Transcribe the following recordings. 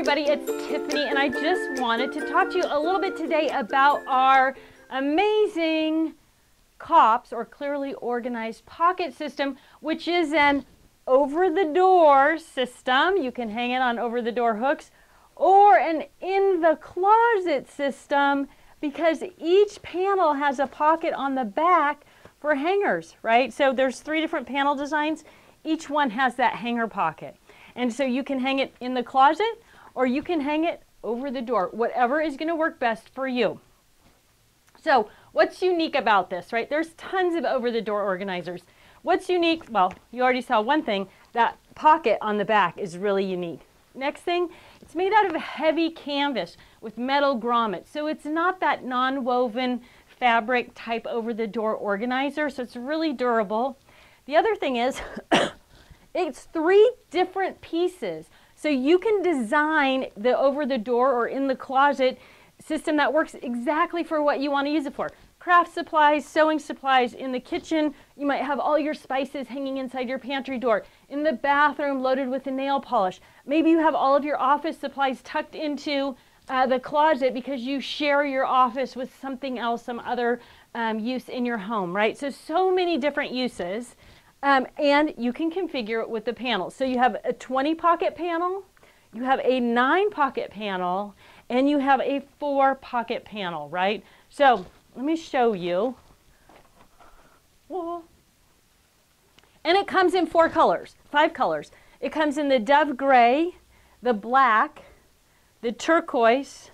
everybody, it's Tiffany, and I just wanted to talk to you a little bit today about our amazing COPS, or Clearly Organized Pocket System, which is an over-the-door system. You can hang it on over-the-door hooks, or an in-the-closet system, because each panel has a pocket on the back for hangers, right? So there's 3 different panel designs. Each one has that hanger pocket. And so you can hang it in the closet, or you can hang it over the door, whatever is going to work best for you. So what's unique about this, right? There's tons of over-the-door organizers. What's unique? Well, you already saw one thing. That pocket on the back is really unique. Next thing, it's made out of heavy canvas with metal grommets. So it's not that non-woven fabric type over-the-door organizer, so it's really durable. The other thing is, it's 3 different pieces. So you can design the over-the-door or in the closet system that works exactly for what you want to use it for. Craft supplies, sewing supplies. In the kitchen, you might have all your spices hanging inside your pantry door. In the bathroom, loaded with the nail polish. Maybe you have all of your office supplies tucked into the closet because you share your office with something else, some other use in your home, right? So many different uses. And you can configure it with the panels. So you have a 20 pocket panel, you have a 9 pocket panel, and you have a 4 pocket panel, right? So let me show you. Whoa. And it comes in 4 colors, 5 colors. It comes in the dove gray, the black, the turquoise,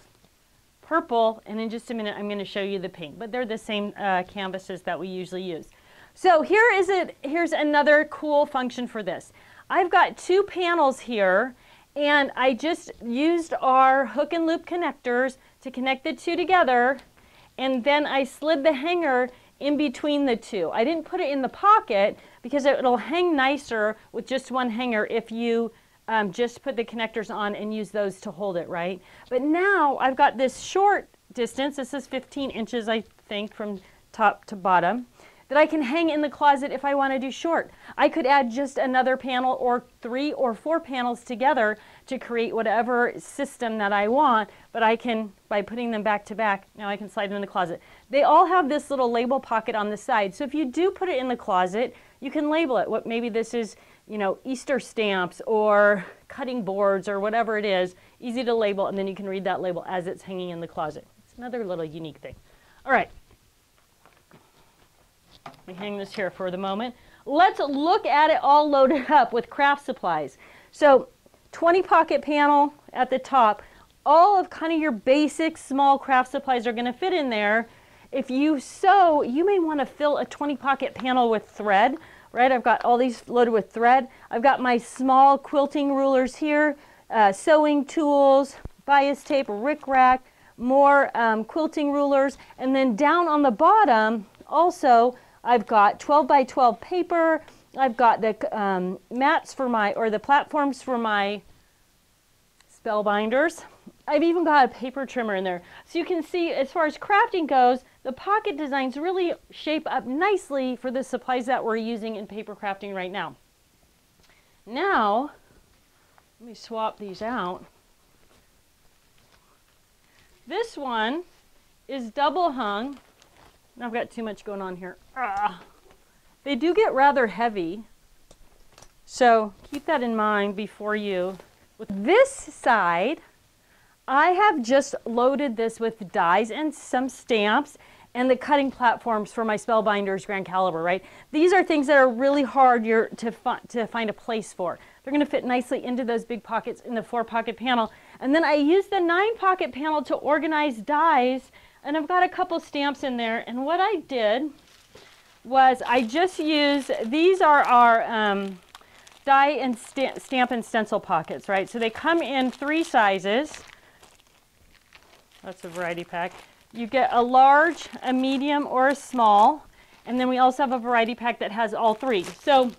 purple, and in just a minute I'm going to show you the pink. But they're the same canvases that we usually use. So here's another cool function for this. I've got 2 panels here, and I just used our hook and loop connectors to connect the 2 together, and then I slid the hanger in between the 2. I didn't put it in the pocket because it'll hang nicer with just one hanger if you just put the connectors on and use those to hold it, right? But now I've got this short distance. This is 15 inches, I think, from top to bottom, that I can hang in the closet if I want to do short. I could add just another panel or 3 or 4 panels together to create whatever system that I want, but I can, by putting them back to back, now I can slide them in the closet. They all have this little label pocket on the side, so if you do put it in the closet, you can label it. What maybe this is, you know, Easter stamps or cutting boards or whatever it is, easy to label, and then you can read that label as it's hanging in the closet. It's another little unique thing. All right. Let me hang this here for the moment. Let's look at it all loaded up with craft supplies. So 20 pocket panel at the top. All of kind of your basic small craft supplies are going to fit in there. If you sew, you may want to fill a 20 pocket panel with thread, right? I've got all these loaded with thread. I've got my small quilting rulers here, sewing tools, bias tape, rickrack, more quilting rulers, and then down on the bottom also I've got 12 by 12 paper. I've got the mats for my, or the platforms for my spell binders. I've even got a paper trimmer in there. So you can see, as far as crafting goes, the pocket designs really shape up nicely for the supplies that we're using in paper crafting right now. Now, let me swap these out. This one is double hung. I've got too much going on here. They do get rather heavy, so keep that in mind before you. With this side, I have just loaded this with dies and some stamps and the cutting platforms for my spellbinders grand caliber, right? These are things that are really hard to find a place for. They're going to fit nicely into those big pockets in the 4 pocket panel. And then I use the 9 pocket panel to organize dies. And I've got a couple stamps in there, and what I did was I just used, these are our die and stamp and stencil pockets, right? So they come in 3 sizes. That's a variety pack. You get a large, a medium, or a small, and then we also have a variety pack that has all 3. So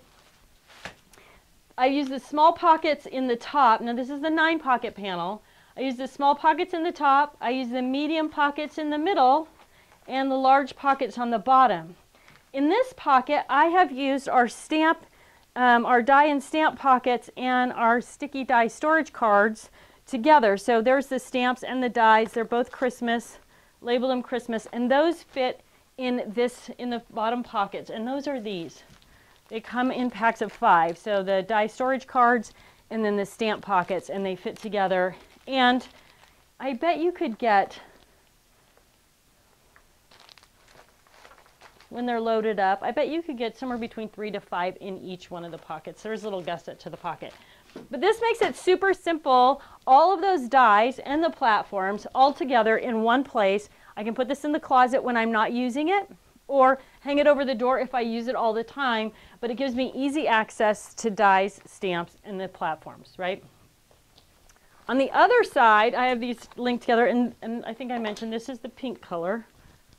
I use the small pockets in the top. Now this is the 9 pocket panel. I use the small pockets in the top, I use the medium pockets in the middle, and the large pockets on the bottom. In this pocket, I have used our stamp, our die and stamp pockets and our sticky die storage cards together. So there's the stamps and the dies. They're both Christmas. Label them Christmas. And those fit in the bottom pockets. And those are these. They come in packs of 5. So the die storage cards and then the stamp pockets, and they fit together. And I bet you could get, when they're loaded up, I bet you could get somewhere between 3 to 5 in each one of the pockets. There's a little gusset to the pocket. But this makes it super simple. All of those dies and the platforms all together in one place. I can put this in the closet when I'm not using it, or hang it over the door if I use it all the time. But it gives me easy access to dies, stamps, and the platforms, right? On the other side, I have these linked together, and I think I mentioned this is the pink color.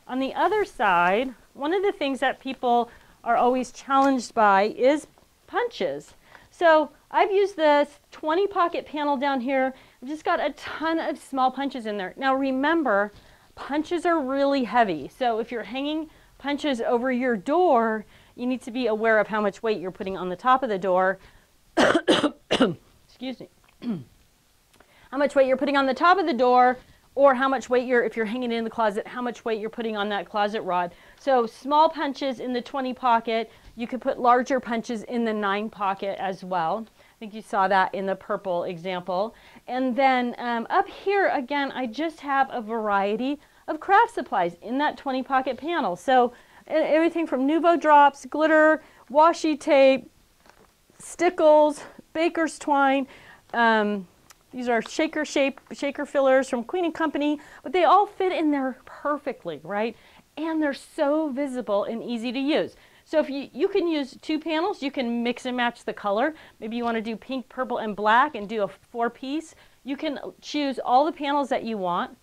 On the other side, one of the things that people are always challenged by is punches. So I've used this 20 pocket panel down here. I've just got a ton of small punches in there. Now remember, punches are really heavy. So if you're hanging punches over your door, you need to be aware of how much weight you're putting on the top of the door. Excuse me. How much weight you're putting on the top of the door, or how much weight if you're hanging it in the closet, how much weight you're putting on that closet rod. So small punches in the 20 pocket. You could put larger punches in the 9 pocket as well. I think you saw that in the purple example. And then up here, again, I just have a variety of craft supplies in that 20 pocket panel. So everything from Nuvo drops, glitter, washi tape, stickles, baker's twine. These are shaker fillers from Queen & Company, but they all fit in there perfectly, right? And they're so visible and easy to use. So if you can use 2 panels, you can mix and match the color. Maybe you want to do pink, purple, and black and do a 4-piece. You can choose all the panels that you want.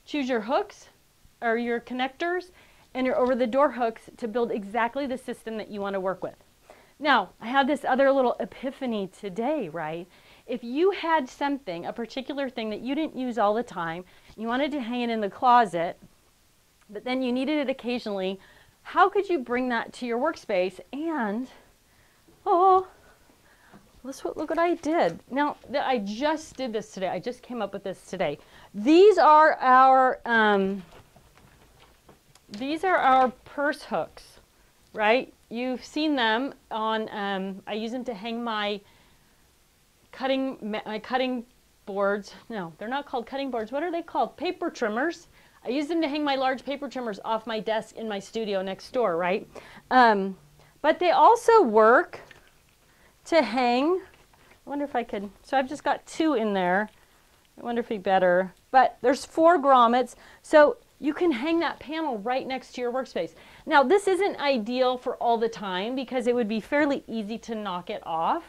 Choose your hooks or your connectors and your over-the-door hooks to build exactly the system that you want to work with. Now, I had this other little epiphany today, right? If you had something, a particular thing that you didn't use all the time, you wanted to hang it in the closet, but then you needed it occasionally, how could you bring that to your workspace? And, oh, look what I did. Now, I just did this today. I just came up with this today. These are our purse hooks, right? You've seen them on, I use them to hang my cutting boards. No, they're not called cutting boards. What are they called? Paper trimmers. I use them to hang my large paper trimmers off my desk in my studio next door, right? But they also work to hang. I wonder if I could, so I've just got 2 in there. I wonder if it'd be better. But there's 4 grommets, so you can hang that panel right next to your workspace. Now, this isn't ideal for all the time because it would be fairly easy to knock it off.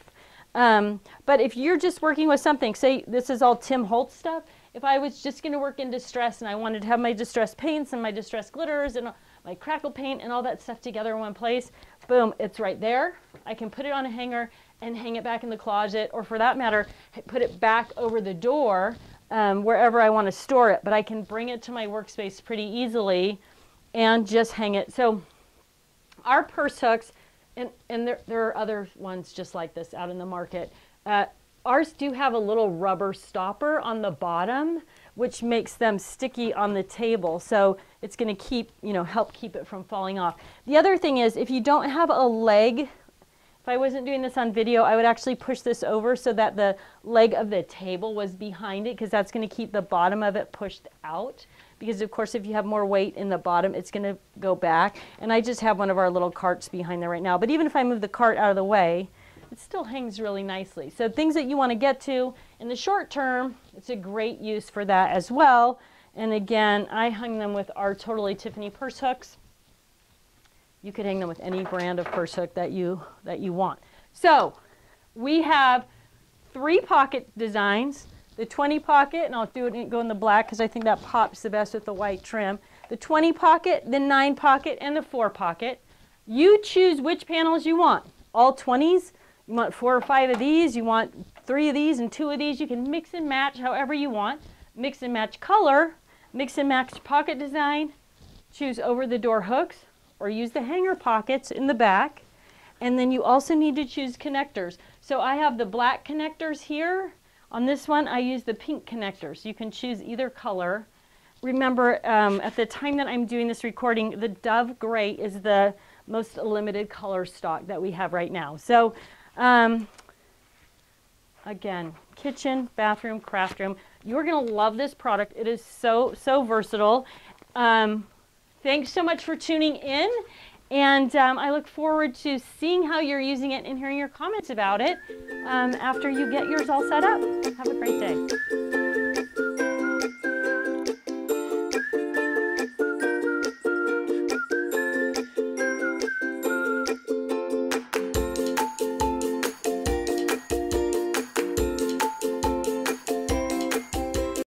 But if you're just working with something, say this is all Tim Holtz stuff, if I was just going to work in distress and I wanted to have my distress paints and my distress glitters and my crackle paint and all that stuff together in one place, boom, it's right there. I can put it on a hanger and hang it back in the closet, or for that matter, put it back over the door wherever I want to store it. But I can bring it to my workspace pretty easily and just hang it. So our purse hooks, and there are other ones just like this out in the market. Ours do have a little rubber stopper on the bottom, which makes them sticky on the table. So it's going to keep, help keep it from falling off. The other thing is, if you don't have a leg, if I wasn't doing this on video, I would actually push this over so that the leg of the table was behind it, because that's going to keep the bottom of it pushed out. Because of course, if you have more weight in the bottom, it's going to go back. And I just have one of our little carts behind there right now. But even if I move the cart out of the way, it still hangs really nicely. So things that you want to get to in the short term, it's a great use for that as well. And again, I hung them with our Totally Tiffany purse hooks. You could hang them with any brand of purse hook that you want. So we have 3 pocket designs. The 20 pocket, and I'll do it and go in the black because I think that pops the best with the white trim. The 20 pocket, the 9 pocket, and the 4 pocket. You choose which panels you want. All 20s. You want 4 or 5 of these. You want 3 of these and 2 of these. You can mix and match however you want. Mix and match color. Mix and match pocket design. Choose over-the-door hooks or use the hanger pockets in the back. And then you also need to choose connectors. So I have the black connectors here On this one, I use the pink connectors. You can choose either color. Remember, at the time that I'm doing this recording, the Dove Gray is the most limited color stock that we have right now. So, again, kitchen, bathroom, craft room. You're going to love this product. It is so versatile. Thanks so much for tuning in. And I look forward to seeing how you're using it and hearing your comments about it after you get yours all set up. Have a great day.